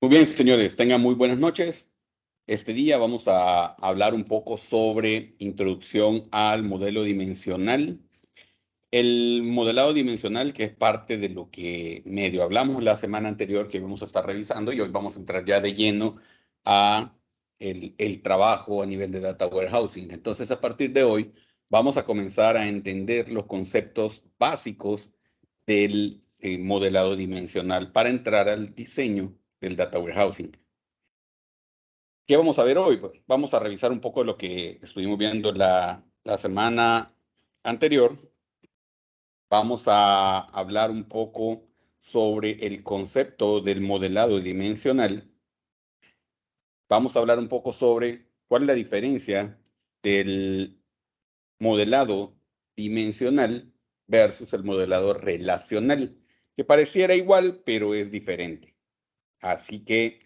Muy bien, señores, tengan muy buenas noches. Este día vamos a hablar un poco sobre introducción al modelo dimensional. El modelado dimensional, que es parte de lo que medio hablamos la semana anterior, que vamos a estar revisando, y hoy vamos a entrar ya de lleno a el trabajo a nivel de data warehousing. Entonces, a partir de hoy, vamos a comenzar a entender los conceptos básicos del modelado dimensional para entrar al diseño del data warehousing. ¿Qué vamos a ver hoy? Pues vamos a revisar un poco lo que estuvimos viendo la semana anterior. Vamos a hablar un poco sobre el concepto del modelado dimensional. Vamos a hablar un poco sobre cuál es la diferencia del modelado dimensional versus el modelado relacional, que pareciera igual, pero es diferente. Así que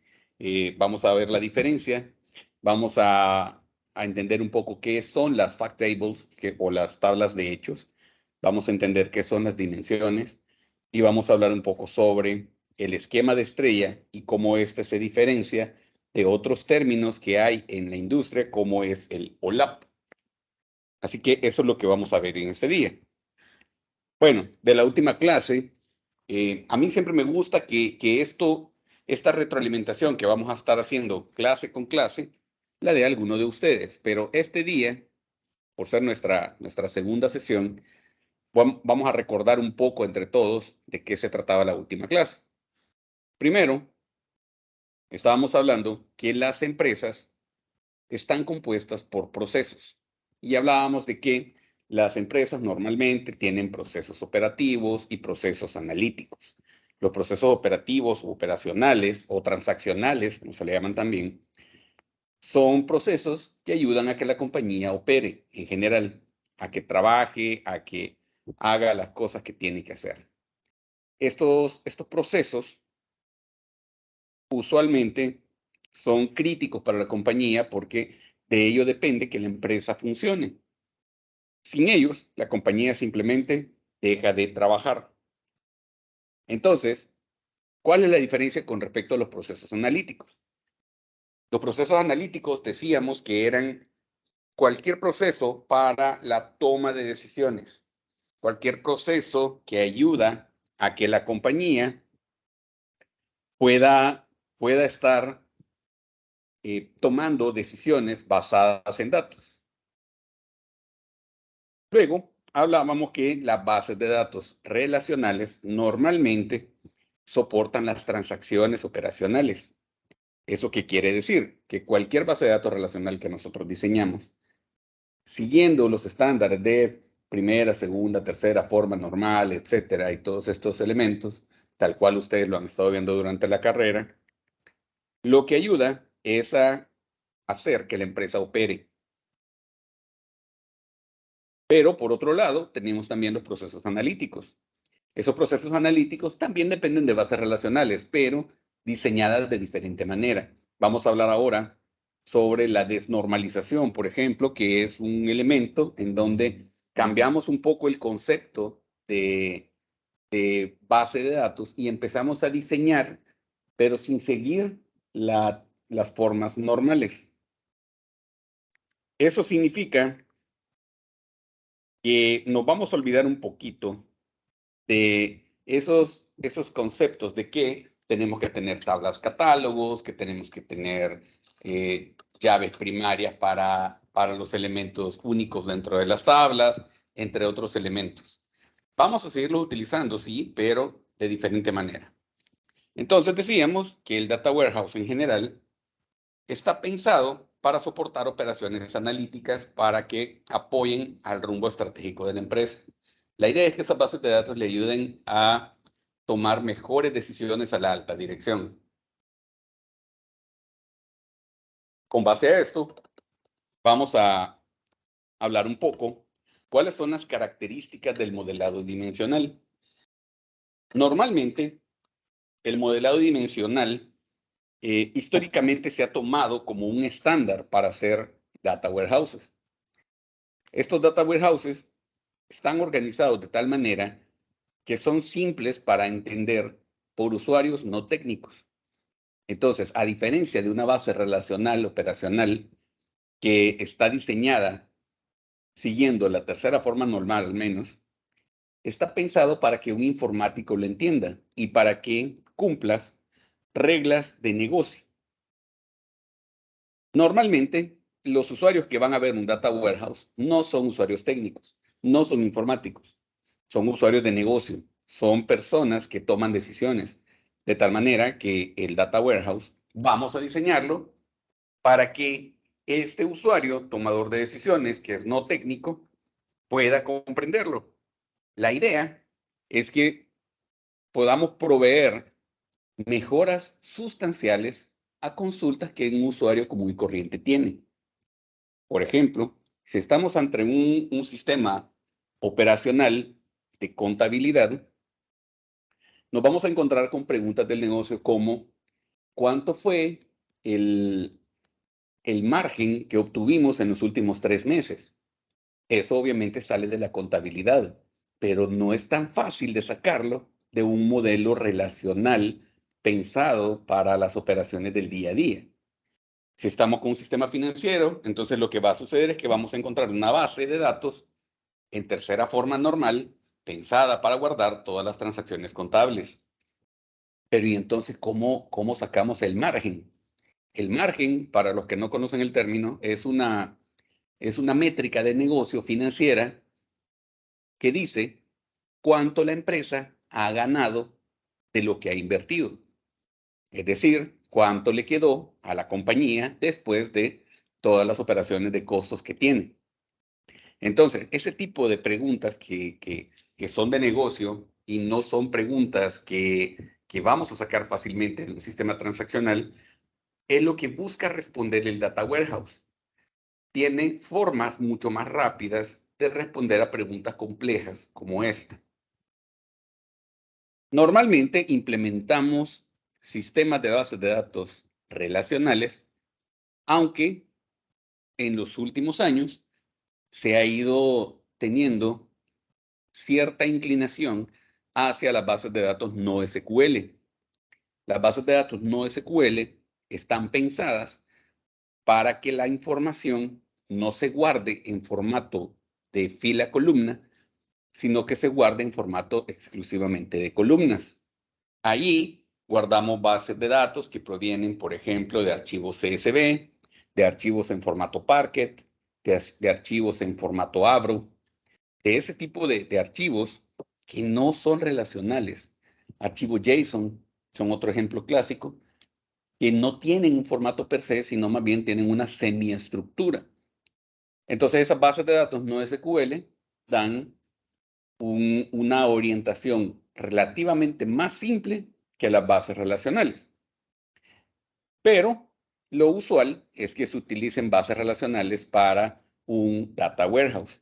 vamos a ver la diferencia. Vamos a entender un poco qué son las fact tables o las tablas de hechos. Vamos a entender qué son las dimensiones y vamos a hablar un poco sobre el esquema de estrella y cómo este se diferencia de otros términos que hay en la industria, como es el OLAP. Así que eso es lo que vamos a ver en este día. Bueno, de la última clase, a mí siempre me gusta que esta retroalimentación que vamos a estar haciendo clase con clase, la de alguno de ustedes. Pero este día, por ser nuestra segunda sesión, vamos a recordar un poco entre todos de qué se trataba la última clase. Primero, estábamos hablando que las empresas están compuestas por procesos y hablábamos de que las empresas normalmente tienen procesos operativos y procesos analíticos. Los procesos operativos, operacionales o transaccionales, como se le llaman también, son procesos que ayudan a que la compañía opere en general, a que trabaje, a que haga las cosas que tiene que hacer. Estos procesos usualmente son críticos para la compañía porque de ello depende que la empresa funcione. Sin ellos, la compañía simplemente deja de trabajar. Entonces, ¿cuál es la diferencia con respecto a los procesos analíticos? Los procesos analíticos decíamos que eran cualquier proceso para la toma de decisiones, cualquier proceso que ayuda a que la compañía pueda estar tomando decisiones basadas en datos. Luego, hablábamos que las bases de datos relacionales normalmente soportan las transacciones operacionales. ¿Eso qué quiere decir? Que cualquier base de datos relacional que nosotros diseñamos, siguiendo los estándares de primera, segunda, tercera forma normal, etcétera, y todos estos elementos, tal cual ustedes lo han estado viendo durante la carrera, lo que ayuda es a hacer que la empresa opere. Pero por otro lado, tenemos también los procesos analíticos. Esos procesos analíticos también dependen de bases relacionales, pero diseñadas de diferente manera. Vamos a hablar ahora sobre la desnormalización, por ejemplo, que es un elemento en donde cambiamos un poco el concepto de base de datos y empezamos a diseñar, pero sin seguir las formas normales. Eso significa que nos vamos a olvidar un poquito de esos conceptos de que tenemos que tener tablas catálogos, que tenemos que tener llaves primarias para los elementos únicos dentro de las tablas, entre otros elementos. Vamos a seguirlos utilizando, sí, pero de diferente manera. Entonces decíamos que el Data Warehouse en general está pensado para soportar operaciones analíticas para que apoyen al rumbo estratégico de la empresa. La idea es que esas bases de datos le ayuden a tomar mejores decisiones a la alta dirección. Con base a esto, vamos a hablar un poco cuáles son las características del modelado dimensional. Normalmente, el modelado dimensional históricamente se ha tomado como un estándar para hacer data warehouses. Estos data warehouses están organizados de tal manera que son simples para entender por usuarios no técnicos. Entonces, a diferencia de una base relacional operacional que está diseñada siguiendo la tercera forma normal al menos, está pensado para que un informático lo entienda y para que cumplas reglas de negocio. Normalmente, los usuarios que van a ver un data warehouse no son usuarios técnicos, no son informáticos, son usuarios de negocio, son personas que toman decisiones, de tal manera que el data warehouse vamos a diseñarlo para que este usuario, tomador de decisiones, que es no técnico, pueda comprenderlo. La idea es que podamos proveer mejoras sustanciales a consultas que un usuario común y corriente tiene. Por ejemplo, si estamos ante un sistema operacional de contabilidad, nos vamos a encontrar con preguntas del negocio como ¿cuánto fue el, el margen que obtuvimos en los últimos 3 meses? Eso obviamente sale de la contabilidad, pero no es tan fácil de sacarlo de un modelo relacional pensado para las operaciones del día a día. Si estamos con un sistema financiero, entonces lo que va a suceder es que vamos a encontrar una base de datos en tercera forma normal, pensada para guardar todas las transacciones contables. Pero ¿y entonces cómo sacamos el margen? El margen, para los que no conocen el término, es una métrica de negocio financiera que dice cuánto la empresa ha ganado de lo que ha invertido. Es decir, cuánto le quedó a la compañía después de todas las operaciones de costos que tiene. Entonces, ese tipo de preguntas que son de negocio y no son preguntas que vamos a sacar fácilmente de un sistema transaccional, es lo que busca responder el Data Warehouse. Tiene formas mucho más rápidas de responder a preguntas complejas como esta. Normalmente implementamos sistemas de bases de datos relacionales, aunque en los últimos años se ha ido teniendo cierta inclinación hacia las bases de datos no SQL. Las bases de datos no SQL están pensadas para que la información no se guarde en formato de fila-columna, sino que se guarde en formato exclusivamente de columnas. Allí guardamos bases de datos que provienen, por ejemplo, de archivos CSV, de archivos en formato Parquet, de archivos en formato Avro, de ese tipo de archivos que no son relacionales. Archivos JSON son otro ejemplo clásico, que no tienen un formato per se, sino más bien tienen una semiestructura. Entonces esas bases de datos no SQL dan una orientación relativamente más simple que las bases relacionales. Pero lo usual es que se utilicen bases relacionales para un data warehouse.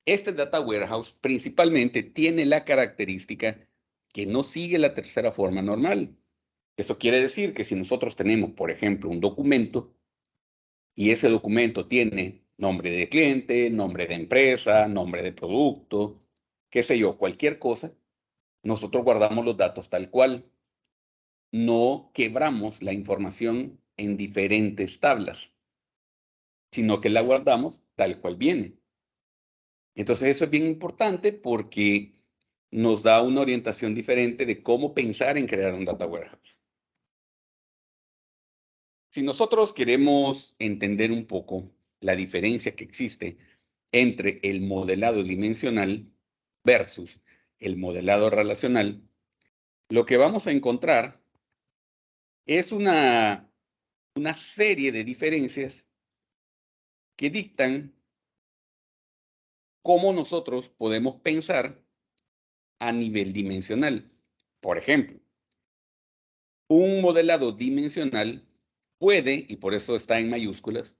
Este data warehouse principalmente tiene la característica que no sigue la tercera forma normal. Eso quiere decir que si nosotros tenemos, por ejemplo, un documento y ese documento tiene nombre de cliente, nombre de empresa, nombre de producto, qué sé yo, cualquier cosa, nosotros guardamos los datos tal cual. No quebramos la información en diferentes tablas, sino que la guardamos tal cual viene. Entonces eso es bien importante porque nos da una orientación diferente de cómo pensar en crear un data warehouse. Si nosotros queremos entender un poco la diferencia que existe entre el modelado dimensional versus el modelado relacional, lo que vamos a encontrar es una serie de diferencias que dictan cómo nosotros podemos pensar a nivel dimensional. Por ejemplo, un modelado dimensional puede, y por eso está en mayúsculas,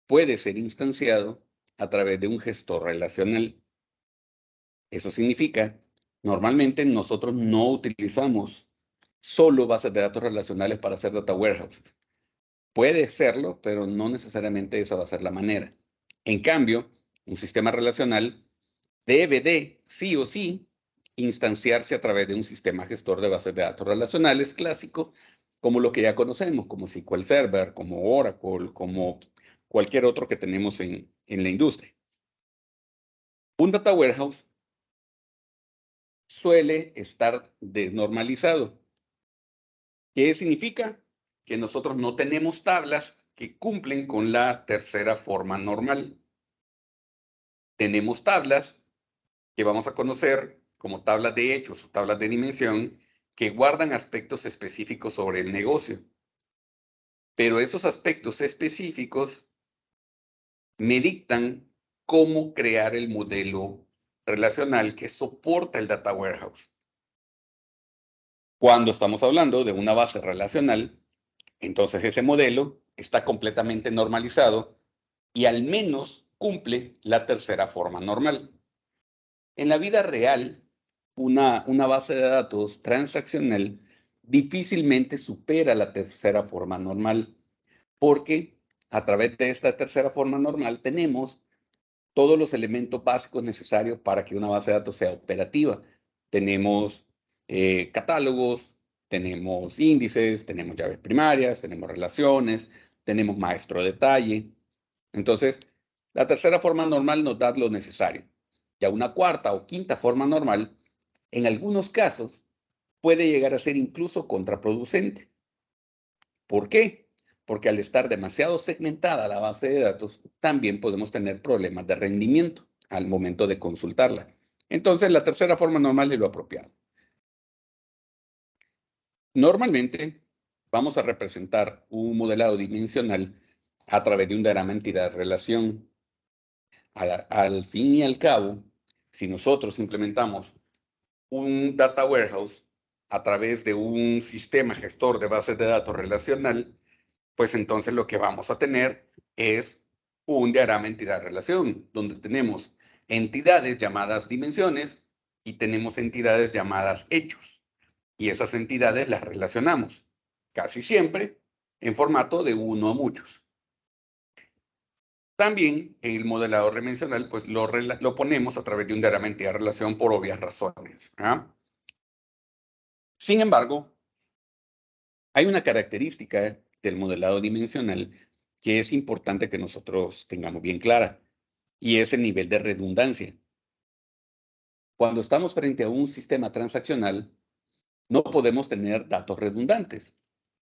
puede ser instanciado a través de un gestor relacional. Eso significa, normalmente nosotros no utilizamos solo bases de datos relacionales para hacer data warehouses. Puede serlo, pero no necesariamente esa va a ser la manera. En cambio, un sistema relacional debe de, sí o sí, instanciarse a través de un sistema gestor de bases de datos relacionales clásico como lo que ya conocemos, como SQL Server, como Oracle, como cualquier otro que tenemos en la industria. Un data warehouse suele estar desnormalizado. ¿Qué significa? Que nosotros no tenemos tablas que cumplen con la tercera forma normal. Tenemos tablas que vamos a conocer como tablas de hechos o tablas de dimensión que guardan aspectos específicos sobre el negocio. Pero esos aspectos específicos me dictan cómo crear el modelo relacional que soporta el data warehouse. Cuando estamos hablando de una base relacional, entonces ese modelo está completamente normalizado y al menos cumple la tercera forma normal. En la vida real, una base de datos transaccional difícilmente supera la tercera forma normal, porque a través de esta tercera forma normal tenemos todos los elementos básicos necesarios para que una base de datos sea operativa. Tenemos catálogos, tenemos índices, tenemos llaves primarias, tenemos relaciones, tenemos maestro detalle. Entonces, la tercera forma normal nos da lo necesario. Ya una cuarta o quinta forma normal, en algunos casos, puede llegar a ser incluso contraproducente. ¿Por qué? Porque al estar demasiado segmentada la base de datos, también podemos tener problemas de rendimiento al momento de consultarla. Entonces, la tercera forma normal es lo apropiado. Normalmente, vamos a representar un modelado dimensional a través de un diagrama entidad-relación. Al fin y al cabo, si nosotros implementamos un data warehouse a través de un sistema gestor de bases de datos relacional, pues entonces lo que vamos a tener es un diagrama entidad-relación, donde tenemos entidades llamadas dimensiones y tenemos entidades llamadas hechos. Y esas entidades las relacionamos, casi siempre en formato de uno a muchos. También el modelador dimensional, pues lo ponemos a través de un diagrama entidad-relación por obvias razones. Sin embargo, hay una característica del modelado dimensional que es importante que nosotros tengamos bien clara, y es el nivel de redundancia. Cuando estamos frente a un sistema transaccional, no podemos tener datos redundantes.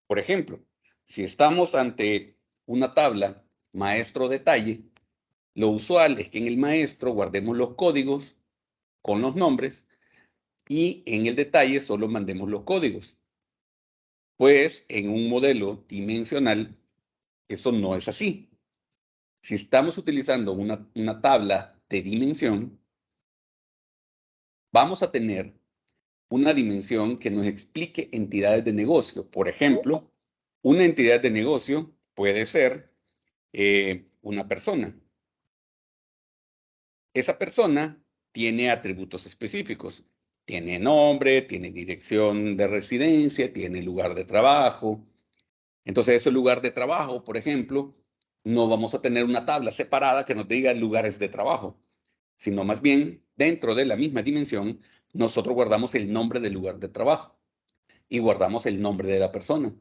Por ejemplo, si estamos ante una tabla maestro detalle, lo usual es que en el maestro guardemos los códigos con los nombres y en el detalle solo mandemos los códigos. Pues en un modelo dimensional, eso no es así. Si estamos utilizando una tabla de dimensión, vamos a tener una dimensión que nos explique entidades de negocio. Por ejemplo, una entidad de negocio puede ser una persona. Esa persona tiene atributos específicos. Tiene nombre, tiene dirección de residencia, tiene lugar de trabajo. Entonces, ese lugar de trabajo, por ejemplo, no vamos a tener una tabla separada que nos diga lugares de trabajo, sino más bien dentro de la misma dimensión, nosotros guardamos el nombre del lugar de trabajo y guardamos el nombre de la persona.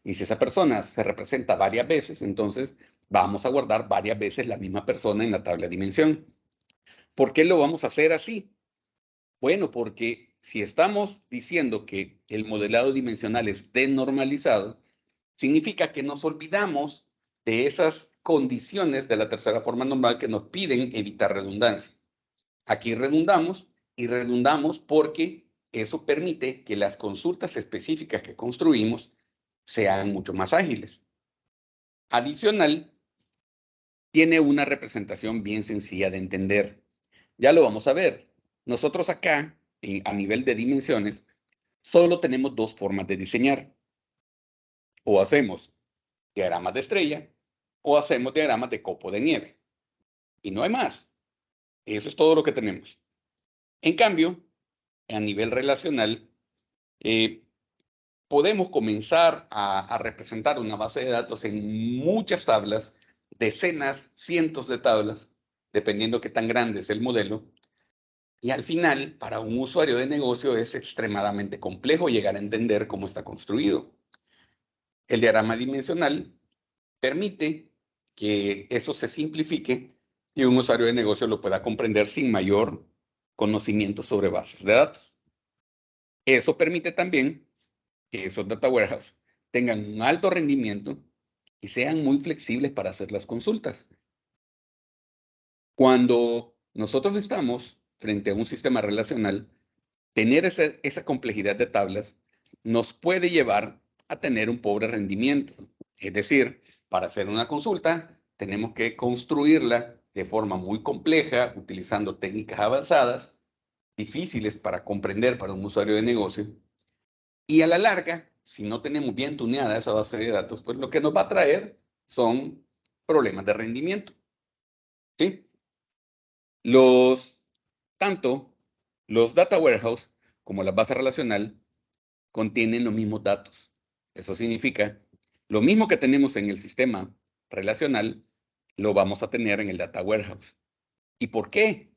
Y si esa persona se representa varias veces, entonces vamos a guardar varias veces la misma persona en la tabla de dimensión. ¿Por qué lo vamos a hacer así? Bueno, porque si estamos diciendo que el modelado dimensional es desnormalizado, significa que nos olvidamos de esas condiciones de la tercera forma normal que nos piden evitar redundancia. Aquí redundamos y redundamos porque eso permite que las consultas específicas que construimos sean mucho más ágiles. Adicional, tiene una representación bien sencilla de entender. Ya lo vamos a ver. Nosotros acá, a nivel de dimensiones, solo tenemos dos formas de diseñar. O hacemos diagramas de estrella o hacemos diagramas de copo de nieve. Y no hay más. Eso es todo lo que tenemos. En cambio, a nivel relacional, podemos comenzar a representar una base de datos en muchas tablas, decenas, cientos de tablas, dependiendo qué tan grande es el modelo. Y al final, para un usuario de negocio es extremadamente complejo llegar a entender cómo está construido. El diagrama dimensional permite que eso se simplifique y un usuario de negocio lo pueda comprender sin mayor conocimiento sobre bases de datos. Eso permite también que esos data warehouse tengan un alto rendimiento y sean muy flexibles para hacer las consultas. Cuando nosotros estamos frente a un sistema relacional, tener esa complejidad de tablas nos puede llevar a tener un pobre rendimiento. Es decir, para hacer una consulta, tenemos que construirla de forma muy compleja, utilizando técnicas avanzadas, difíciles para comprender para un usuario de negocio. Y a la larga, si no tenemos bien tuneada esa base de datos, pues lo que nos va a traer son problemas de rendimiento. ¿Sí? Tanto los data warehouse como la base relacional contienen los mismos datos. Eso significa, lo mismo que tenemos en el sistema relacional, lo vamos a tener en el data warehouse. ¿Y por qué?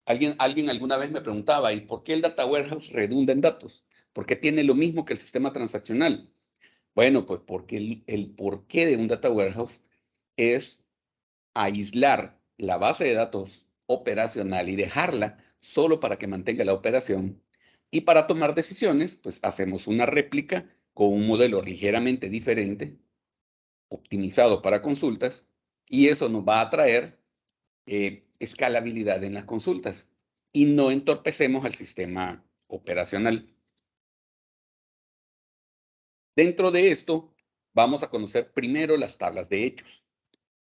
Alguien alguna vez me preguntaba, ¿y por qué el data warehouse redunda en datos? ¿Por qué tiene lo mismo que el sistema transaccional? Bueno, pues porque el porqué de un data warehouse es aislar la base de datos operacional y dejarla solo para que mantenga la operación. Y para tomar decisiones, pues hacemos una réplica con un modelo ligeramente diferente, optimizado para consultas, y eso nos va a traer escalabilidad en las consultas y no entorpecemos al sistema operacional. Dentro de esto, vamos a conocer primero las tablas de hechos,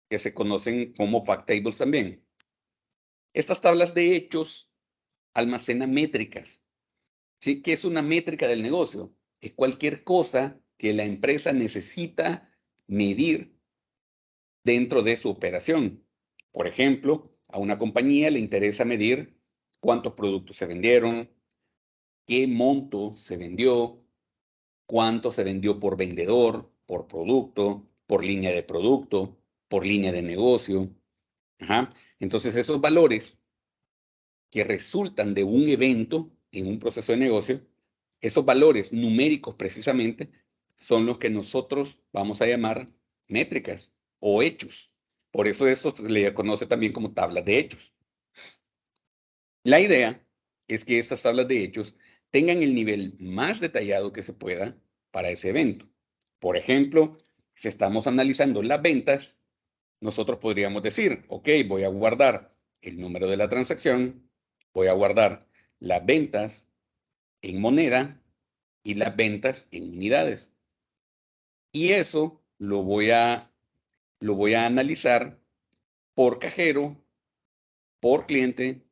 que se conocen como fact tables también. Estas tablas de hechos almacenan métricas. ¿Sí? ¿Qué es una métrica del negocio? Es cualquier cosa que la empresa necesita medir dentro de su operación. Por ejemplo, a una compañía le interesa medir cuántos productos se vendieron, qué monto se vendió, cuánto se vendió por vendedor, por producto, por línea de producto, por línea de negocio. Ajá. Entonces, esos valores que resultan de un evento en un proceso de negocio, esos valores numéricos precisamente son los que nosotros vamos a llamar métricas o hechos. Por eso se le conoce también como tablas de hechos. La idea es que estas tablas de hechos tengan el nivel más detallado que se pueda para ese evento. Por ejemplo, si estamos analizando las ventas, nosotros podríamos decir, ok, voy a guardar el número de la transacción, voy a guardar las ventas en moneda y las ventas en unidades. Y eso lo voy a analizar por cajero, por cliente,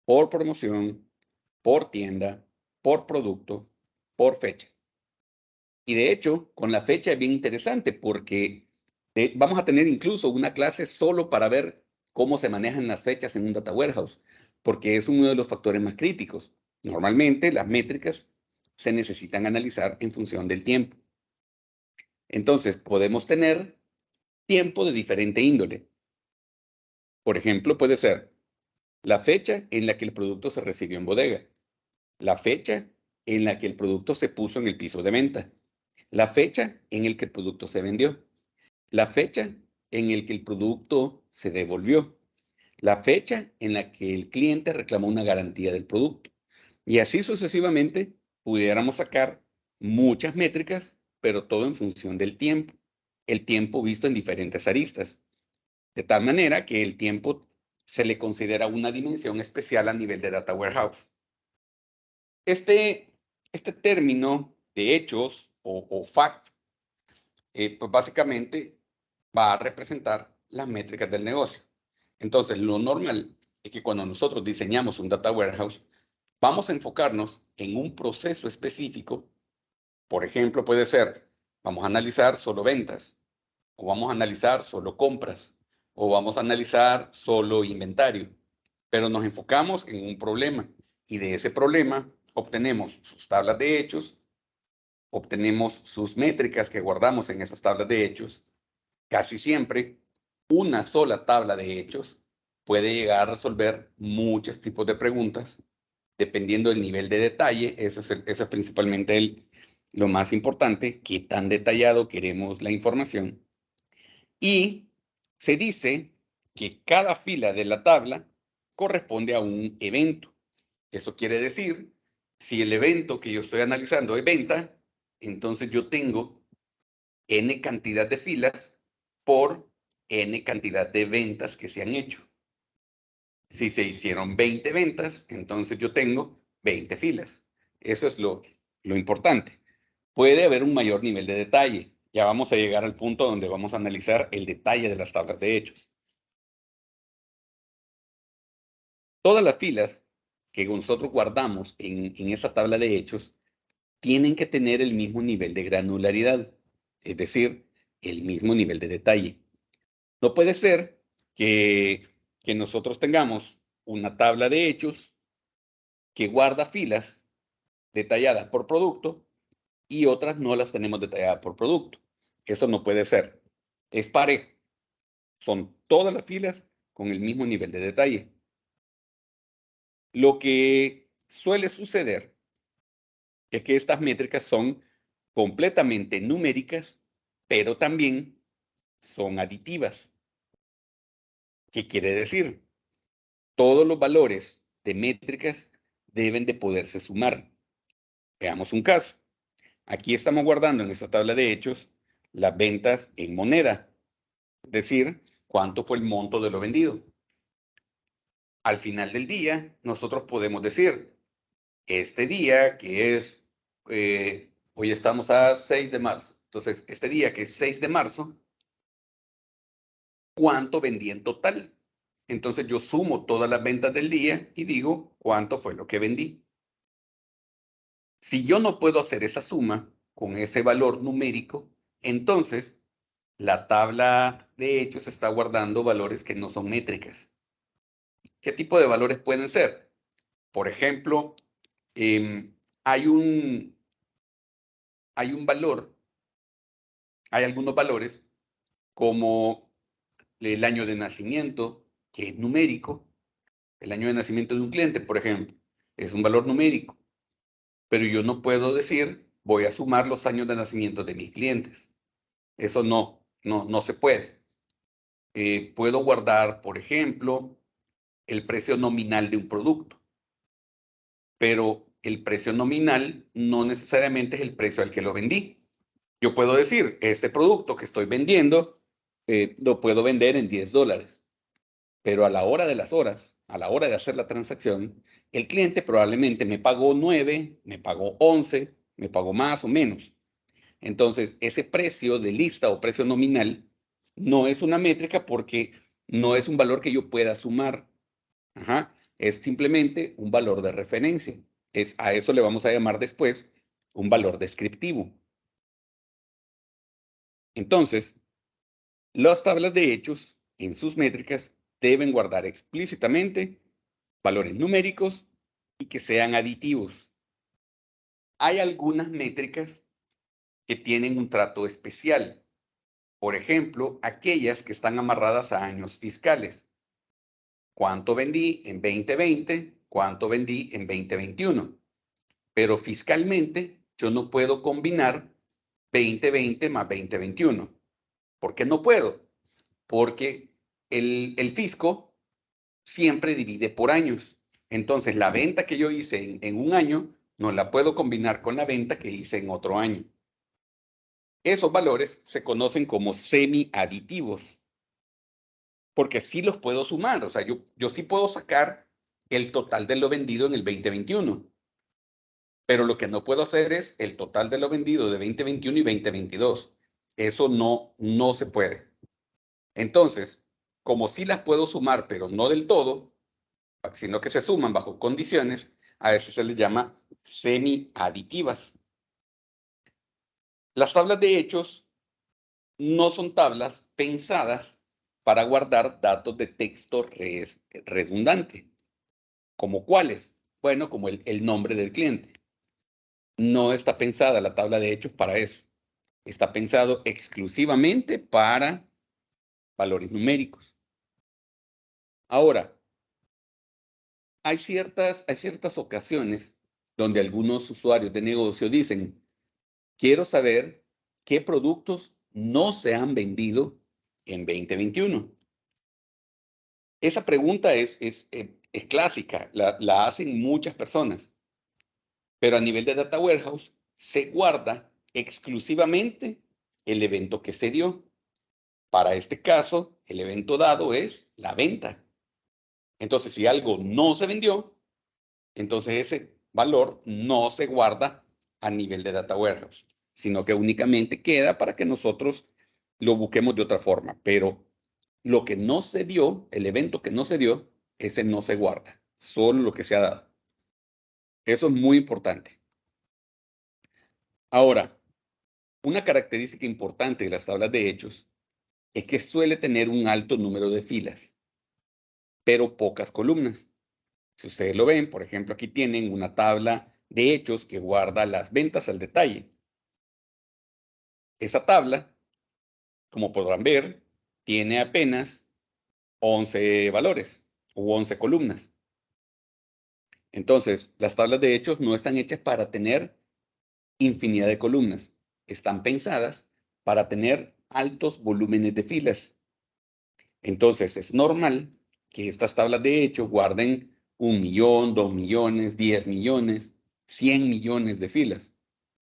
por promoción, por tienda, por producto, por fecha. Y de hecho, con la fecha es bien interesante porque vamos a tener incluso una clase solo para ver cómo se manejan las fechas en un data warehouse, porque es uno de los factores más críticos. Normalmente las métricas se necesitan analizar en función del tiempo. Entonces, podemos tener tiempo de diferente índole. Por ejemplo, puede ser la fecha en la que el producto se recibió en bodega, la fecha en la que el producto se puso en el piso de venta, la fecha en la que el producto se vendió, la fecha en la que el producto se devolvió, la fecha en la que el cliente reclamó una garantía del producto. Y así sucesivamente pudiéramos sacar muchas métricas, pero todo en función del tiempo. El tiempo visto en diferentes aristas. De tal manera que el tiempo se le considera una dimensión especial a nivel de Data Warehouse. Este término de hechos o fact, pues básicamente va a representar las métricas del negocio. Entonces, lo normal es que cuando nosotros diseñamos un Data Warehouse, vamos a enfocarnos en un proceso específico. Por ejemplo, puede ser, vamos a analizar solo ventas, o vamos a analizar solo compras, o vamos a analizar solo inventario. Pero nos enfocamos en un problema y de ese problema obtenemos sus tablas de hechos, obtenemos sus métricas que guardamos en esas tablas de hechos. Casi siempre, una sola tabla de hechos puede llegar a resolver muchos tipos de preguntas, dependiendo del nivel de detalle. Ese es principalmente lo más importante, qué tan detallado queremos la información. Y se dice que cada fila de la tabla corresponde a un evento. Eso quiere decir, si el evento que yo estoy analizando es venta, entonces yo tengo n cantidad de filas por n cantidad de ventas que se han hecho. Si se hicieron 20 ventas, entonces yo tengo 20 filas. Eso es lo importante. Puede haber un mayor nivel de detalle. Ya vamos a llegar al punto donde vamos a analizar el detalle de las tablas de hechos. Todas las filas que nosotros guardamos en esa tabla de hechos tienen que tener el mismo nivel de granularidad, es decir, el mismo nivel de detalle. No puede ser que nosotros tengamos una tabla de hechos que guarda filas detalladas por producto y otras no las tenemos detalladas por producto. Eso no puede ser. Es parejo. Son todas las filas con el mismo nivel de detalle. Lo que suele suceder es que estas métricas son completamente numéricas, pero también son aditivas. ¿Qué quiere decir? Todos los valores de métricas deben de poderse sumar. Veamos un caso. Aquí estamos guardando en esta tabla de hechos las ventas en moneda, es decir, cuánto fue el monto de lo vendido. Al final del día, nosotros podemos decir, este día que es, hoy estamos a 6 de marzo, entonces este día que es 6 de marzo, ¿cuánto vendí en total? Entonces yo sumo todas las ventas del día y digo cuánto fue lo que vendí. Si yo no puedo hacer esa suma con ese valor numérico, entonces la tabla de hechos está guardando valores que no son métricas. ¿Qué tipo de valores pueden ser? Por ejemplo, hay un valor, hay algunos valores como el año de nacimiento, que es numérico. El año de nacimiento de un cliente, por ejemplo, es un valor numérico. Pero yo no puedo decir, voy a sumar los años de nacimiento de mis clientes. Eso no se puede. Puedo guardar, por ejemplo, el precio nominal de un producto, pero el precio nominal no necesariamente es el precio al que lo vendí. Yo puedo decir, este producto que estoy vendiendo, lo puedo vender en $10, pero a la hora de las horas, a la hora de hacer la transacción, el cliente probablemente me pagó 9, me pagó 11, me pagó más o menos. Entonces, ese precio de lista o precio nominal no es una métrica porque no es un valor que yo pueda sumar. Ajá. Es simplemente un valor de referencia. A eso le vamos a llamar después un valor descriptivo. Entonces, las tablas de hechos en sus métricas deben guardar explícitamente valores numéricos y que sean aditivos. Hay algunas métricas que tienen un trato especial. Por ejemplo, aquellas que están amarradas a años fiscales. ¿Cuánto vendí en 2020? ¿Cuánto vendí en 2021? Pero fiscalmente yo no puedo combinar 2020 más 2021. ¿Por qué no puedo? Porque el fisco siempre divide por años. Entonces, la venta que yo hice en un año no la puedo combinar con la venta que hice en otro año. Esos valores se conocen como semi-aditivos, porque sí los puedo sumar. O sea, yo sí puedo sacar el total de lo vendido en el 2021. Pero lo que no puedo hacer es el total de lo vendido de 2021 y 2022. Eso no se puede. Entonces, como sí las puedo sumar, pero no del todo, sino que se suman bajo condiciones, a eso se les llama semi-aditivas. Las tablas de hechos no son tablas pensadas para guardar datos de texto redundante. ¿Como cuáles? Bueno, como el nombre del cliente. No está pensada la tabla de hechos para eso. Está pensado exclusivamente para valores numéricos. Ahora, hay ciertas ocasiones donde algunos usuarios de negocio dicen, quiero saber qué productos no se han vendido en 2021. Esa pregunta es clásica, la hacen muchas personas, pero a nivel de Data Warehouse se guarda exclusivamente el evento que se dio. Para este caso, el evento dado es la venta. Entonces, si algo no se vendió, entonces ese valor no se guarda a nivel de Data Warehouse, sino que únicamente queda para que nosotros lo busquemos de otra forma. Pero lo que no se dio, el evento que no se dio, ese no se guarda, solo lo que se ha dado. Eso es muy importante. Ahora, una característica importante de las tablas de hechos es que suele tener un alto número de filas, pero pocas columnas. Si ustedes lo ven, por ejemplo, aquí tienen una tabla de hechos que guarda las ventas al detalle. Esa tabla, como podrán ver, tiene apenas 11 valores u 11 columnas. Entonces, las tablas de hechos no están hechas para tener infinidad de columnas. Están pensadas para tener altos volúmenes de filas. Entonces, es normal que estas tablas de hechos guarden 1 millón, 2 millones, 10 millones, 100 millones de filas,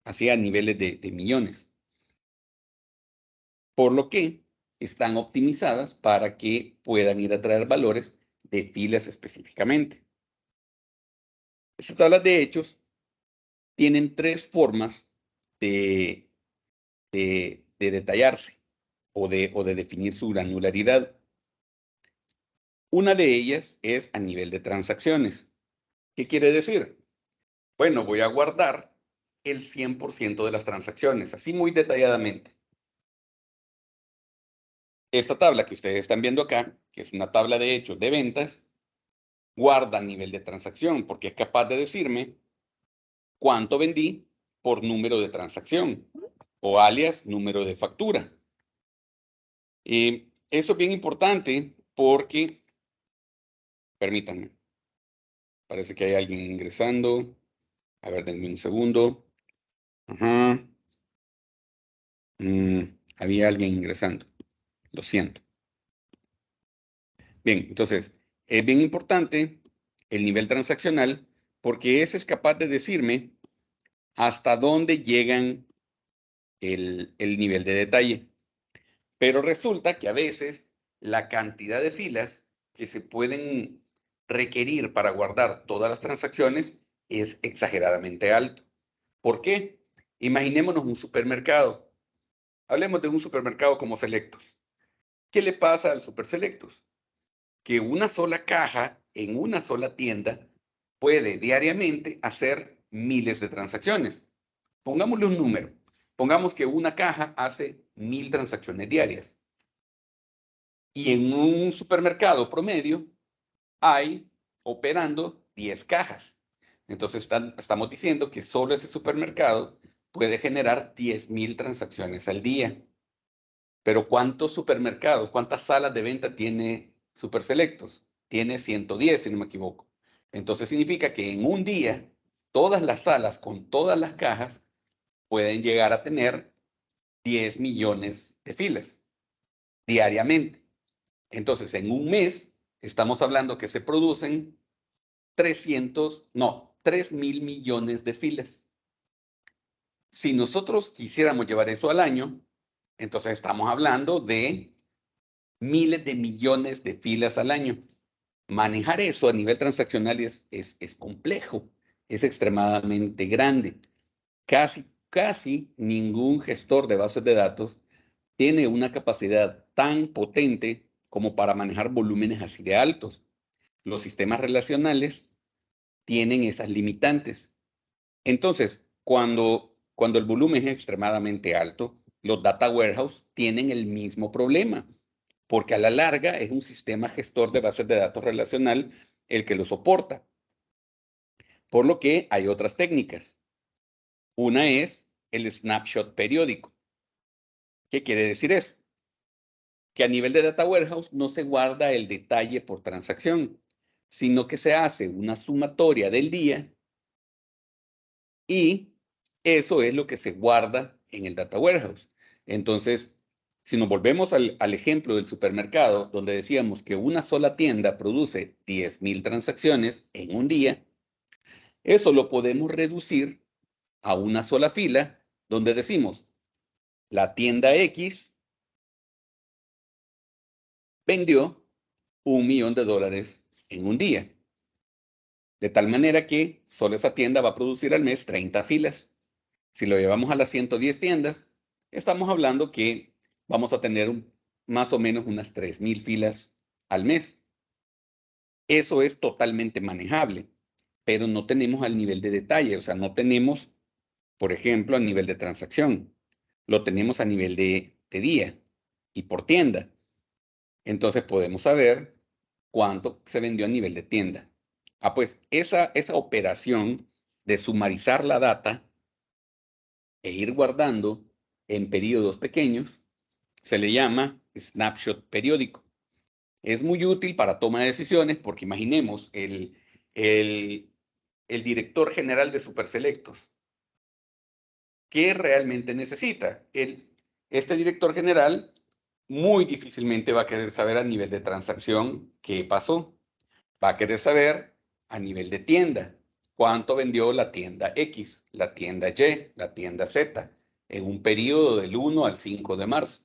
así a niveles de millones. Por lo que están optimizadas para que puedan ir a traer valores de filas específicamente. Estas tablas de hechos tienen tres formas de detallarse o de definir su granularidad. Una de ellas es a nivel de transacciones. ¿Qué quiere decir? Bueno, voy a guardar el 100% de las transacciones, así muy detalladamente. Esta tabla que ustedes están viendo acá, que es una tabla de hechos de ventas, guarda nivel de transacción porque es capaz de decirme cuánto vendí por número de transacción o alias número de factura. Eso es bien importante porque, permítanme, parece que hay alguien ingresando. A ver, denme un segundo. Ajá. Había alguien ingresando. Lo siento. Bien, entonces, es bien importante el nivel transaccional porque ese es capaz de decirme hasta dónde llegan el nivel de detalle. Pero resulta que a veces la cantidad de filas que se pueden requerir para guardar todas las transacciones es exageradamente alto. ¿Por qué? Imaginémonos un supermercado. Hablemos de un supermercado como Selectos. ¿Qué le pasa al Super Selectos? Que una sola caja en una sola tienda puede diariamente hacer miles de transacciones. Pongámosle un número. Pongamos que una caja hace 1000 transacciones diarias. Y en un supermercado promedio hay operando 10 cajas. Entonces estamos diciendo que solo ese supermercado puede generar 10,000 transacciones al día. Pero ¿cuántos supermercados, cuántas salas de venta tiene Super Selectos? Tiene 110, si no me equivoco. Entonces significa que en un día, todas las salas con todas las cajas pueden llegar a tener 10 millones de filas diariamente. Entonces, en un mes, estamos hablando que se producen 3,000 millones de filas. Si nosotros quisiéramos llevar eso al año, entonces estamos hablando de miles de millones de filas al año. Manejar eso a nivel transaccional es complejo, es extremadamente grande. Casi ningún gestor de bases de datos tiene una capacidad tan potente como para manejar volúmenes así de altos. Los sistemas relacionales tienen esas limitantes. Entonces, cuando el volumen es extremadamente alto, los data warehouse tienen el mismo problema, porque a la larga es un sistema gestor de bases de datos relacional el que lo soporta. Por lo que hay otras técnicas. Una es el snapshot periódico. ¿Qué quiere decir eso? Que a nivel de data warehouse no se guarda el detalle por transacción, sino que se hace una sumatoria del día y Eso es lo que se guarda en el Data Warehouse. Entonces, si nos volvemos al ejemplo del supermercado, donde decíamos que una sola tienda produce 10,000 transacciones en un día, eso lo podemos reducir a una sola fila, donde decimos, la tienda X vendió $1,000,000 en un día. De tal manera que solo esa tienda va a producir al mes 30 filas. Si lo llevamos a las 110 tiendas, estamos hablando que vamos a tener más o menos unas 3,000 filas al mes. Eso es totalmente manejable, pero no tenemos al nivel de detalle, o sea, no tenemos, por ejemplo, a nivel de transacción. Lo tenemos a nivel de día y por tienda. Entonces podemos saber cuánto se vendió a nivel de tienda. Pues esa operación de sumarizar la data e ir guardando en periodos pequeños se le llama snapshot periódico. Es muy útil para toma de decisiones porque imaginemos el director general de Superselectos. ¿Qué realmente necesita? Este director general muy difícilmente va a querer saber a nivel de transacción qué pasó. Va a querer saber a nivel de tienda cuánto vendió la tienda X, la tienda Y, la tienda Z en un periodo del 1 al 5 de marzo.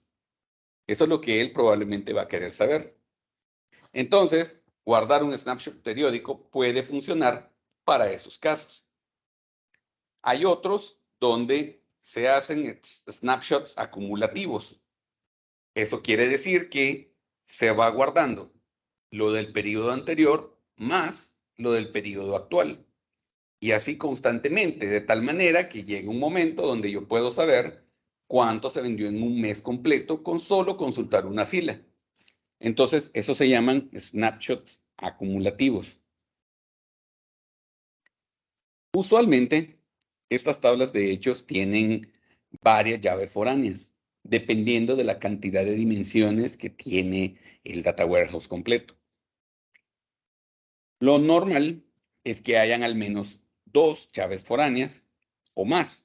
Eso es lo que él probablemente va a querer saber. Entonces, guardar un snapshot periódico puede funcionar para esos casos. Hay otros donde se hacen snapshots acumulativos. Eso quiere decir que se va guardando lo del periodo anterior más lo del periodo actual. Y así constantemente, de tal manera que llegue un momento donde yo puedo saber cuánto se vendió en un mes completo con solo consultar una fila. Entonces, eso se llaman snapshots acumulativos. Usualmente, estas tablas de hechos tienen varias llaves foráneas, dependiendo de la cantidad de dimensiones que tiene el Data Warehouse completo. Lo normal es que hayan al menos 2 llaves foráneas o más.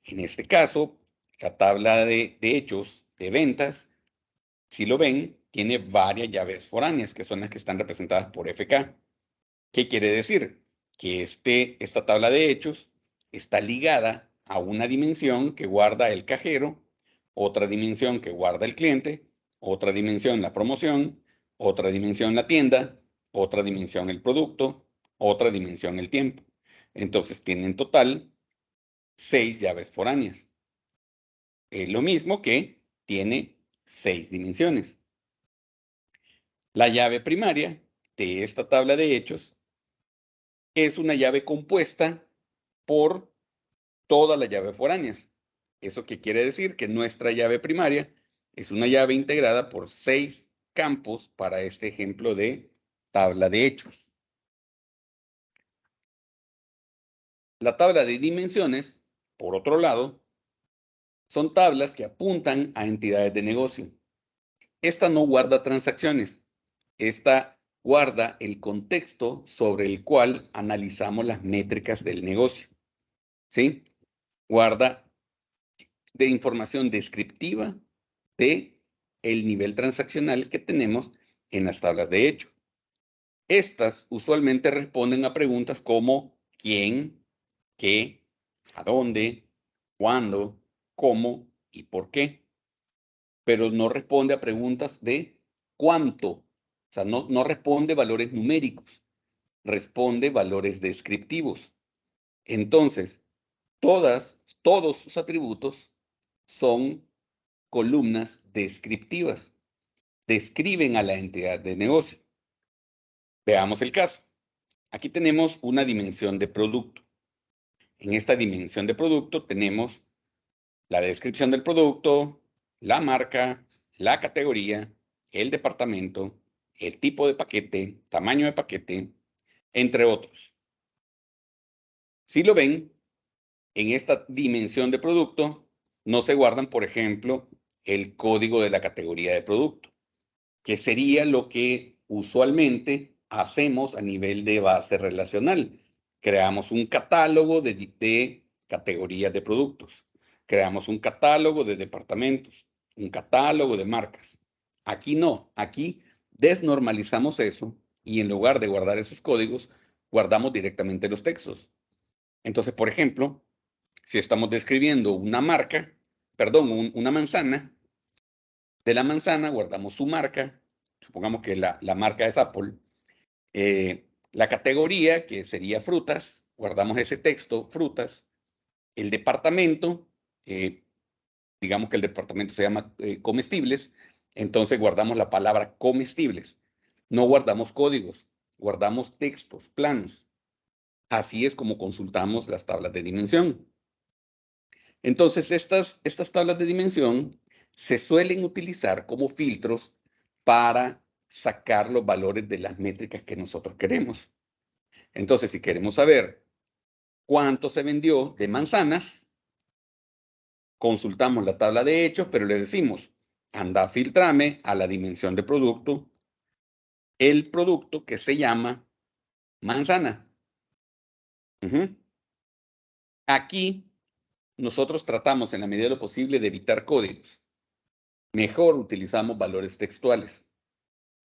En este caso, la tabla de hechos de ventas, si lo ven, tiene varias llaves foráneas, que son las que están representadas por FK. ¿Qué quiere decir? Que esta tabla de hechos está ligada a una dimensión que guarda el cajero, otra dimensión que guarda el cliente, otra dimensión la promoción, otra dimensión la tienda, otra dimensión el producto, otra dimensión el tiempo. Entonces tiene en total 6 llaves foráneas. Es lo mismo que tiene 6 dimensiones. La llave primaria de esta tabla de hechos es una llave compuesta por todas las llaves foráneas. ¿Eso qué quiere decir? Que nuestra llave primaria es una llave integrada por 6 campos para este ejemplo de tabla de hechos. La tabla de dimensiones, por otro lado, son tablas que apuntan a entidades de negocio. Esta no guarda transacciones. Esta guarda el contexto sobre el cual analizamos las métricas del negocio. ¿Sí? Guarda de información descriptiva de el nivel transaccional que tenemos en las tablas de hecho. Estas usualmente responden a preguntas como quién, qué, a dónde, cuándo, cómo y por qué. Pero no responde a preguntas de cuánto. O sea, no responde valores numéricos, responde valores descriptivos. Entonces, todos sus atributos son columnas descriptivas. Describen a la entidad de negocio. Veamos el caso. Aquí tenemos una dimensión de producto. En esta dimensión de producto tenemos la descripción del producto, la marca, la categoría, el departamento, el tipo de paquete, tamaño de paquete, entre otros. Si lo ven, en esta dimensión de producto no se guardan, por ejemplo, el código de la categoría de producto, que sería lo que usualmente hacemos a nivel de base relacional. Creamos un catálogo de categorías de productos. Creamos un catálogo de departamentos, un catálogo de marcas. Aquí no, aquí desnormalizamos eso y en lugar de guardar esos códigos, guardamos directamente los textos. Entonces, por ejemplo, si estamos describiendo una marca, perdón, una manzana, de la manzana guardamos su marca, supongamos que la marca es Apple, la categoría, que sería frutas, guardamos ese texto, frutas, el departamento, digamos que el departamento se llama comestibles, entonces guardamos la palabra comestibles. No guardamos códigos, guardamos textos, planos. Así es como consultamos las tablas de dimensión. Entonces, estas tablas de dimensión se suelen utilizar como filtros para sacar los valores de las métricas que nosotros queremos. Entonces, si queremos saber cuánto se vendió de manzanas, consultamos la tabla de hechos, pero le decimos, anda a filtrarme a la dimensión de producto, el producto que se llama manzana. Aquí nosotros tratamos en la medida de lo posible de evitar códigos. Mejor utilizamos valores textuales.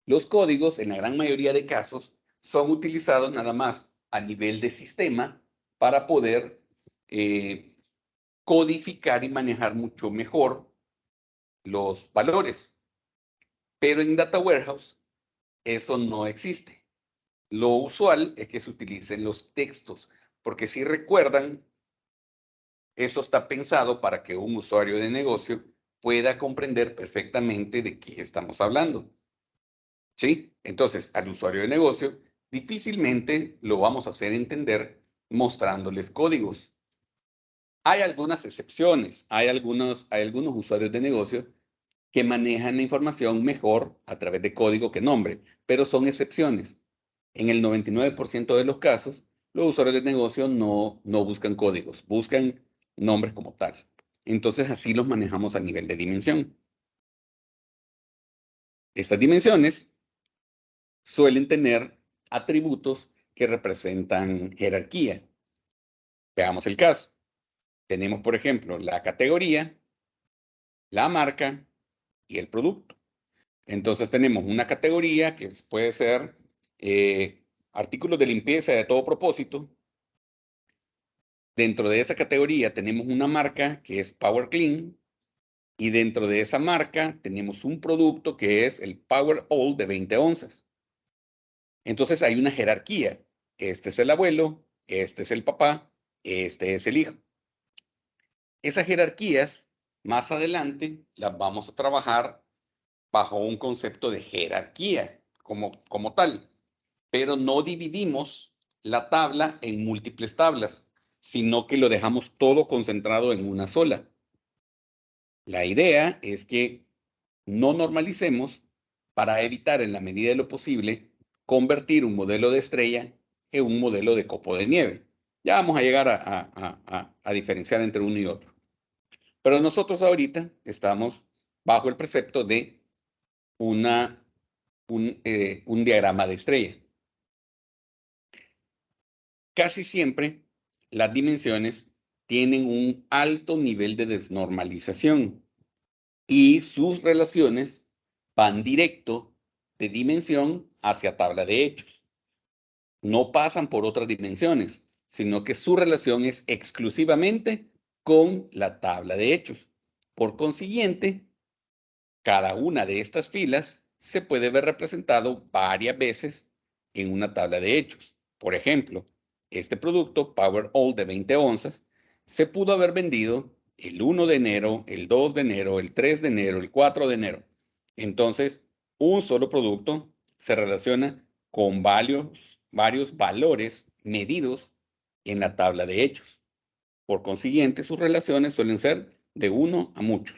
Los códigos, en la gran mayoría de casos, son utilizados nada más a nivel de sistema para poder codificar y manejar mucho mejor los valores. Pero en Data Warehouse eso no existe. Lo usual es que se utilicen los textos, porque si recuerdan, eso está pensado para que un usuario de negocio pueda comprender perfectamente de qué estamos hablando. ¿Sí? Entonces, al usuario de negocio difícilmente lo vamos a hacer entender mostrándoles códigos. Hay algunas excepciones, hay algunos usuarios de negocio que manejan la información mejor a través de código que nombre, pero son excepciones. En el 99% de los casos, los usuarios de negocio no buscan códigos, buscan nombres como tal. Entonces, así los manejamos a nivel de dimensión. Estas dimensiones suelen tener atributos que representan jerarquía. Veamos el caso. Tenemos, por ejemplo, la categoría, la marca y el producto. Entonces tenemos una categoría que puede ser artículos de limpieza de todo propósito. Dentro de esa categoría tenemos una marca que es Power Clean y dentro de esa marca tenemos un producto que es el Power All de 20 onzas. Entonces hay una jerarquía. Este es el abuelo, este es el papá, este es el hijo. Esas jerarquías, más adelante, las vamos a trabajar bajo un concepto de jerarquía como tal, pero no dividimos la tabla en múltiples tablas, sino que lo dejamos todo concentrado en una sola. La idea es que no normalicemos para evitar en la medida de lo posible convertir un modelo de estrella en un modelo de copo de nieve. Ya vamos a llegar a diferenciar entre uno y otro. Pero nosotros ahorita estamos bajo el precepto de un diagrama de estrella. Casi siempre las dimensiones tienen un alto nivel de desnormalización y sus relaciones van directo de dimensión hacia tabla de hechos. No pasan por otras dimensiones, sino que su relación es exclusivamente con la tabla de hechos. Por consiguiente, cada una de estas filas se puede ver representado varias veces en una tabla de hechos. Por ejemplo, este producto Power All de 20 onzas se pudo haber vendido el 1 de enero, el 2 de enero, el 3 de enero, el 4 de enero. Entonces, un solo producto se relaciona con varios valores medidos en la tabla de hechos. Por consiguiente, sus relaciones suelen ser de 1 a muchos.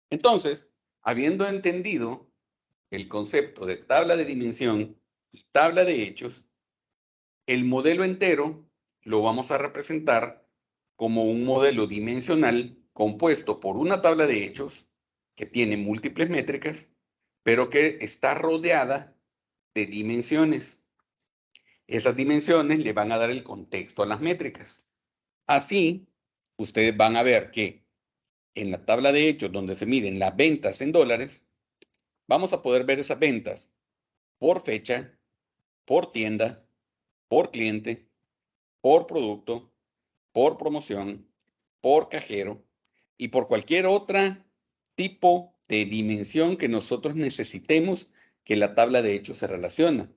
Entonces, habiendo entendido el concepto de tabla de dimensión y tabla de hechos, el modelo entero lo vamos a representar como un modelo dimensional compuesto por una tabla de hechos que tiene múltiples métricas, pero que está rodeada de dimensiones. Esas dimensiones le van a dar el contexto a las métricas. Así, ustedes van a ver que en la tabla de hechos donde se miden las ventas en dólares, vamos a poder ver esas ventas por fecha, por tienda, por cliente, por producto, por promoción, por cajero y por cualquier otra tipo de dimensión que nosotros necesitemos que la tabla de hechos se relaciona.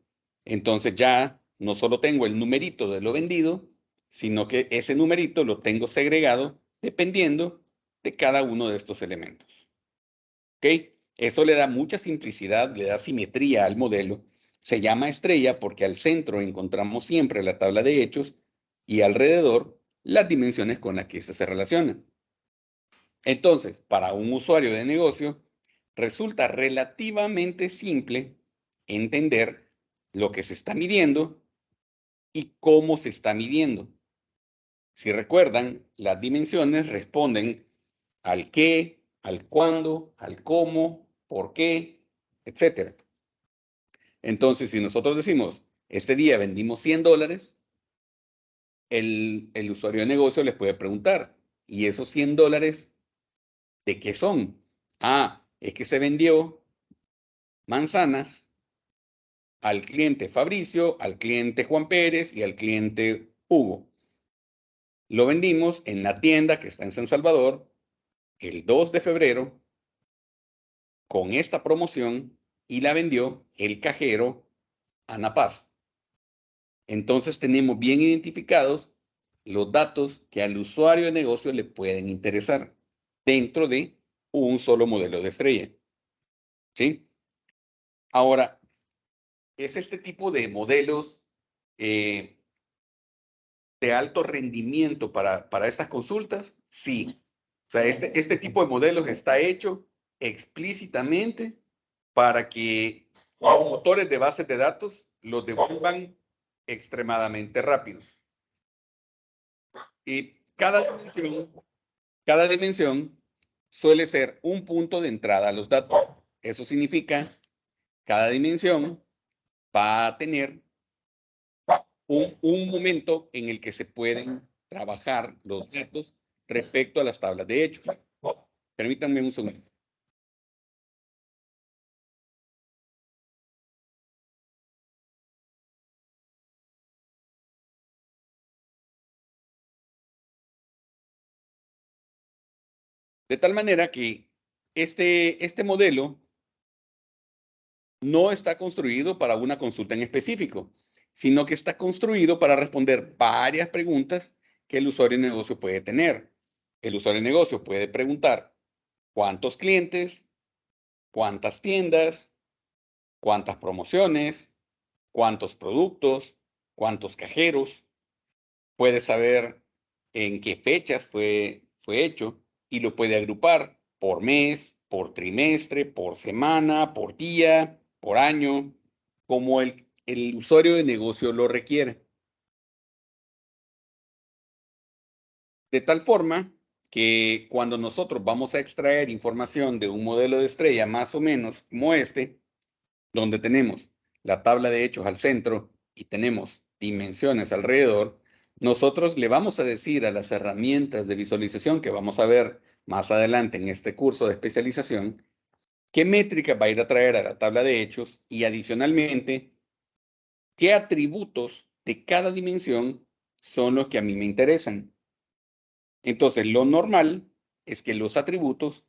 Entonces ya no solo tengo el numerito de lo vendido, sino que ese numerito lo tengo segregado dependiendo de cada uno de estos elementos. ¿Ok? Eso le da mucha simplicidad, le da simetría al modelo. Se llama estrella porque al centro encontramos siempre la tabla de hechos y alrededor las dimensiones con las que ésta se relaciona. Entonces, para un usuario de negocio, resulta relativamente simple entender lo que se está midiendo y cómo se está midiendo. Si recuerdan, las dimensiones responden al qué, al cuándo, al cómo, por qué, etc. Entonces, si nosotros decimos, este día vendimos $100, el usuario de negocio les puede preguntar, ¿y esos $100 de qué son? Ah, es que se vendió manzanas al cliente Fabricio, al cliente Juan Pérez y al cliente Hugo. Lo vendimos en la tienda que está en San Salvador el 2 de febrero con esta promoción y la vendió el cajero Ana Paz. Entonces tenemos bien identificados los datos que al usuario de negocio le pueden interesar dentro de un solo modelo de estrella. ¿Sí? Ahora, ¿es este tipo de modelos de alto rendimiento para estas consultas? Sí. O sea, este tipo de modelos está hecho explícitamente para que los motores de bases de datos los devuelvan extremadamente rápido. Y cada dimensión suele ser un punto de entrada a los datos. Eso significa cada dimensión va a tener un momento en el que se pueden trabajar los datos respecto a las tablas de hechos. Permítanme un segundo. De tal manera que este modelo no está construido para una consulta en específico, sino que está construido para responder varias preguntas que el usuario de negocio puede tener. El usuario de negocio puede preguntar cuántos clientes, cuántas tiendas, cuántas promociones, cuántos productos, cuántos cajeros. Puede saber en qué fechas fue hecho y lo puede agrupar por mes, por trimestre, por semana, por día, por año, como el usuario de negocio lo requiere. De tal forma que cuando nosotros vamos a extraer información de un modelo de estrella más o menos como este, donde tenemos la tabla de hechos al centro y tenemos dimensiones alrededor, nosotros le vamos a decir a las herramientas de visualización que vamos a ver más adelante en este curso de especialización, qué métrica va a ir a traer a la tabla de hechos y adicionalmente, qué atributos de cada dimensión son los que a mí me interesan. Entonces, lo normal es que los atributos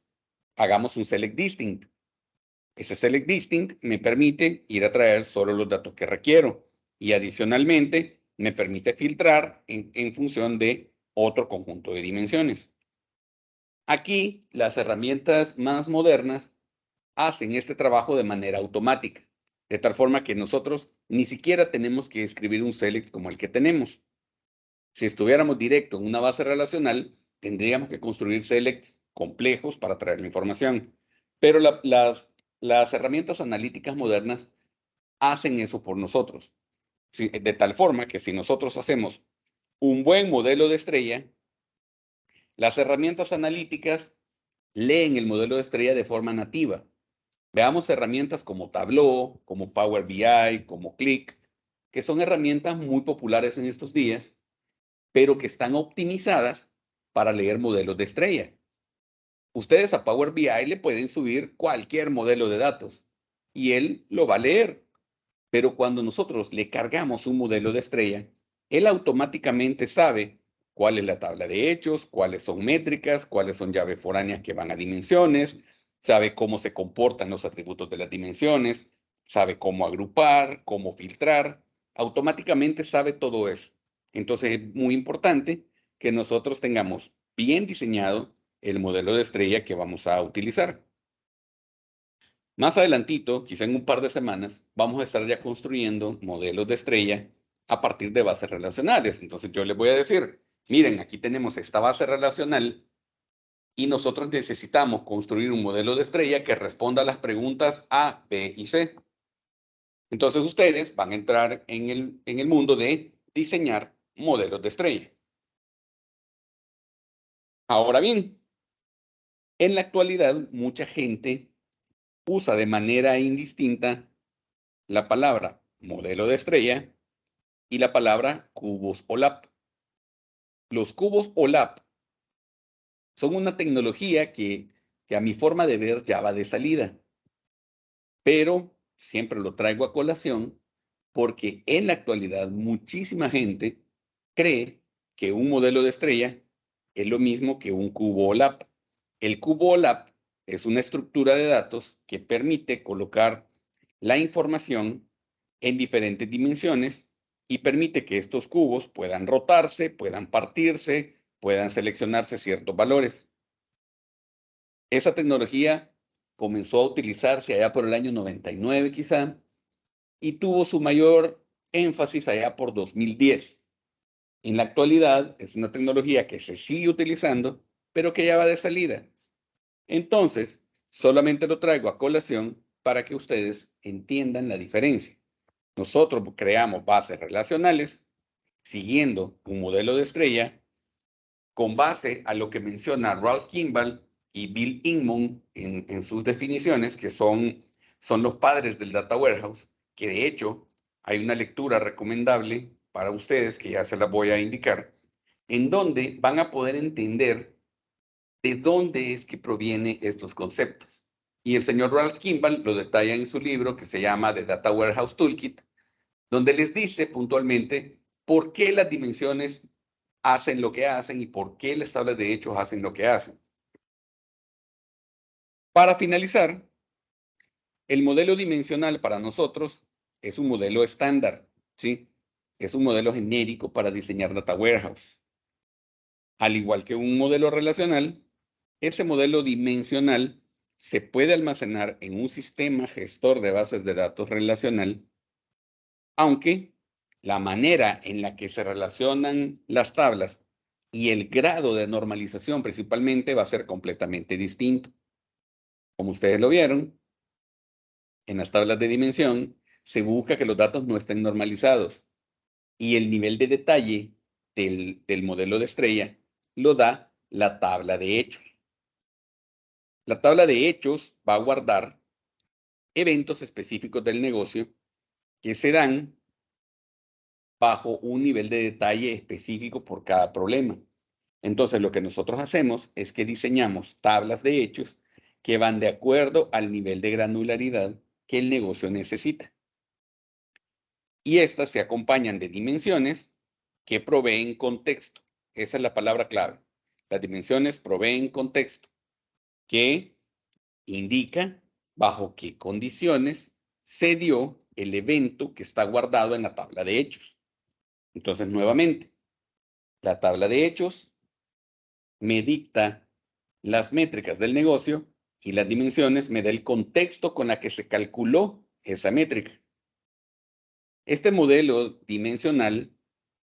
hagamos un select distinct. Ese select distinct me permite ir a traer solo los datos que requiero y adicionalmente me permite filtrar en función de otro conjunto de dimensiones. Aquí las herramientas más modernas hacen este trabajo de manera automática, de tal forma que nosotros ni siquiera tenemos que escribir un select como el que tenemos. Si estuviéramos directo en una base relacional, tendríamos que construir selects complejos para traer la información. Pero las herramientas analíticas modernas hacen eso por nosotros. De tal forma que si nosotros hacemos un buen modelo de estrella, las herramientas analíticas leen el modelo de estrella de forma nativa. Veamos herramientas como Tableau, como Power BI, como Qlik, que son herramientas muy populares en estos días, pero que están optimizadas para leer modelos de estrella. Ustedes a Power BI le pueden subir cualquier modelo de datos y él lo va a leer. Pero cuando nosotros le cargamos un modelo de estrella, él automáticamente sabe cuál es la tabla de hechos, cuáles son métricas, cuáles son llaves foráneas que van a dimensiones, sabe cómo se comportan los atributos de las dimensiones, sabe cómo agrupar, cómo filtrar, automáticamente sabe todo eso. Entonces es muy importante que nosotros tengamos bien diseñado el modelo de estrella que vamos a utilizar. Más adelantito, quizá en un par de semanas, vamos a estar ya construyendo modelos de estrella a partir de bases relacionales. Entonces yo les voy a decir, miren, aquí tenemos esta base relacional y nosotros necesitamos construir un modelo de estrella que responda a las preguntas A, B y C. Entonces ustedes van a entrar en el mundo de diseñar modelos de estrella. Ahora bien, en la actualidad mucha gente usa de manera indistinta la palabra modelo de estrella y la palabra cubos OLAP. Los cubos OLAP son una tecnología que a mi forma de ver ya va de salida, pero siempre lo traigo a colación porque en la actualidad muchísima gente cree que un modelo de estrella es lo mismo que un cubo OLAP. El cubo OLAP es una estructura de datos que permite colocar la información en diferentes dimensiones y permite que estos cubos puedan rotarse, puedan partirse, puedan seleccionarse ciertos valores. Esa tecnología comenzó a utilizarse allá por el año 99 quizá y tuvo su mayor énfasis allá por 2010. En la actualidad es una tecnología que se sigue utilizando, pero que ya va de salida. Entonces, solamente lo traigo a colación para que ustedes entiendan la diferencia. Nosotros creamos bases relacionales siguiendo un modelo de estrella con base a lo que menciona Ralph Kimball y Bill Inman en sus definiciones, que son los padres del Data Warehouse, que de hecho hay una lectura recomendable para ustedes, que ya se la voy a indicar, en donde van a poder entender de dónde es que provienen estos conceptos. Y el señor Ralph Kimball lo detalla en su libro que se llama The Data Warehouse Toolkit, donde les dice puntualmente por qué las dimensiones hacen lo que hacen y por qué las tablas de hechos hacen lo que hacen. Para finalizar, el modelo dimensional para nosotros es un modelo estándar, ¿sí? Es un modelo genérico para diseñar data warehouse. Al igual que un modelo relacional, ese modelo dimensional se puede almacenar en un sistema gestor de bases de datos relacional, aunque la manera en la que se relacionan las tablas y el grado de normalización principalmente va a ser completamente distinto. Como ustedes lo vieron, en las tablas de dimensión se busca que los datos no estén normalizados y el nivel de detalle del modelo de estrella lo da la tabla de hechos. La tabla de hechos va a guardar eventos específicos del negocio que se dan bajo un nivel de detalle específico por cada problema. Entonces, lo que nosotros hacemos es que diseñamos tablas de hechos que van de acuerdo al nivel de granularidad que el negocio necesita. Y estas se acompañan de dimensiones que proveen contexto. Esa es la palabra clave. Las dimensiones proveen contexto, que indica bajo qué condiciones se dio el evento que está guardado en la tabla de hechos. Entonces, nuevamente, la tabla de hechos me dicta las métricas del negocio y las dimensiones me da el contexto con la que se calculó esa métrica. Este modelo dimensional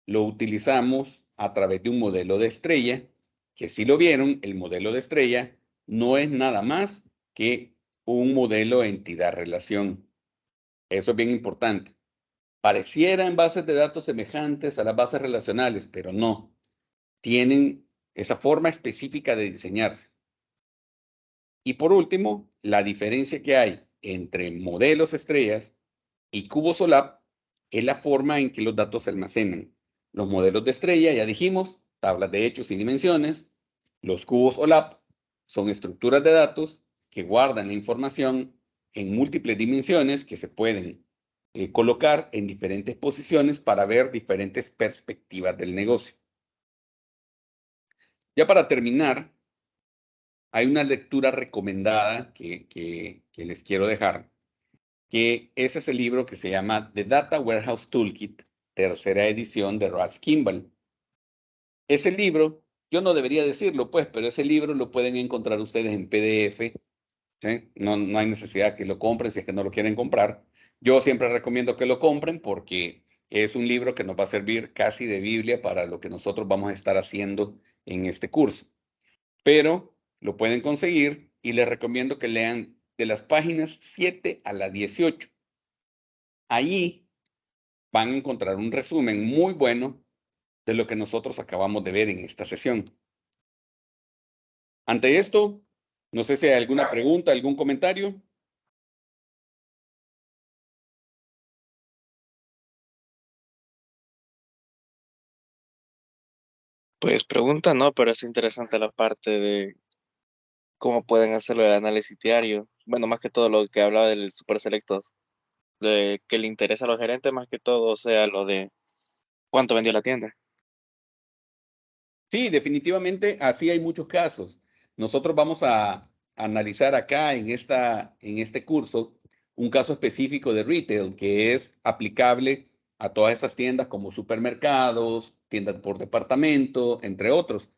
lo utilizamos a través de un modelo de estrella, que si lo vieron, el modelo de estrella no es nada más que un modelo entidad-relación. Eso es bien importante. Parecieran bases de datos semejantes a las bases relacionales, pero no. Tienen esa forma específica de diseñarse. Y por último, la diferencia que hay entre modelos estrellas y cubos OLAP es la forma en que los datos se almacenan. Los modelos de estrella, ya dijimos, tablas de hechos y dimensiones. Los cubos OLAP son estructuras de datos que guardan la información en múltiples dimensiones que se pueden colocar en diferentes posiciones para ver diferentes perspectivas del negocio. Ya para terminar, hay una lectura recomendada que les quiero dejar, que ese es el libro que se llama The Data Warehouse Toolkit, tercera edición de Ralph Kimball. Ese libro, yo no debería decirlo, pues, pero ese libro lo pueden encontrar ustedes en PDF. ¿Sí? No hay necesidad que lo compren si es que no lo quieren comprar. Yo siempre recomiendo que lo compren porque es un libro que nos va a servir casi de Biblia para lo que nosotros vamos a estar haciendo en este curso. Pero lo pueden conseguir y les recomiendo que lean de las páginas 7 a la 18. Allí van a encontrar un resumen muy bueno de lo que nosotros acabamos de ver en esta sesión. Ante esto, no sé si hay alguna pregunta, algún comentario. Pues pregunta no, pero es interesante la parte de cómo pueden hacerlo el análisis diario. Bueno, más que todo lo que hablaba del Super Selectos, de que le interesa a los gerentes más que todo, o sea, lo de cuánto vendió la tienda. Sí, definitivamente, así hay muchos casos. Nosotros vamos a analizar acá en este curso un caso específico de retail que es aplicable a todas esas tiendas como supermercados, tiendas por departamento, entre otros,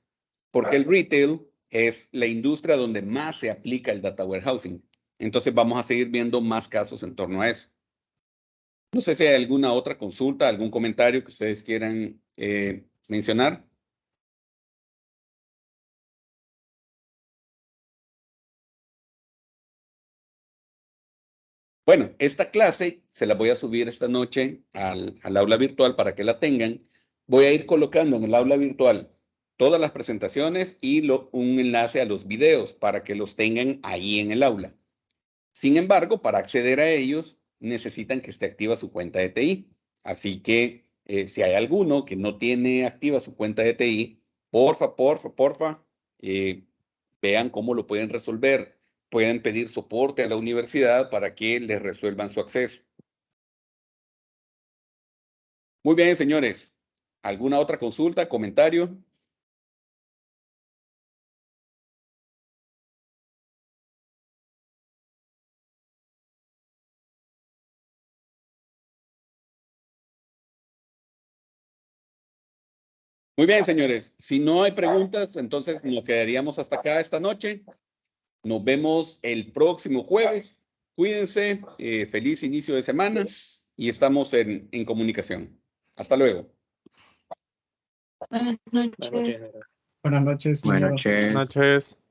porque el retail es la industria donde más se aplica el data warehousing. Entonces vamos a seguir viendo más casos en torno a eso. No sé si hay alguna otra consulta, algún comentario que ustedes quieran mencionar. Bueno, esta clase se la voy a subir esta noche al aula virtual para que la tengan. Voy a ir colocando en el aula virtual todas las presentaciones y un enlace a los videos para que los tengan ahí en el aula. Sin embargo, para acceder a ellos, necesitan que esté activa su cuenta de TI. Así que si hay alguno que no tiene activa su cuenta de TI, porfa, vean cómo lo pueden resolver. Pueden pedir soporte a la universidad para que les resuelvan su acceso. Muy bien, señores. ¿Alguna otra consulta, comentario? Muy bien, señores. Si no hay preguntas, entonces nos quedaríamos hasta acá esta noche. Nos vemos el próximo jueves. Cuídense. Feliz inicio de semana y estamos en comunicación. Hasta luego. Buenas noches. Buenas noches. Buenas noches. Buenas noches.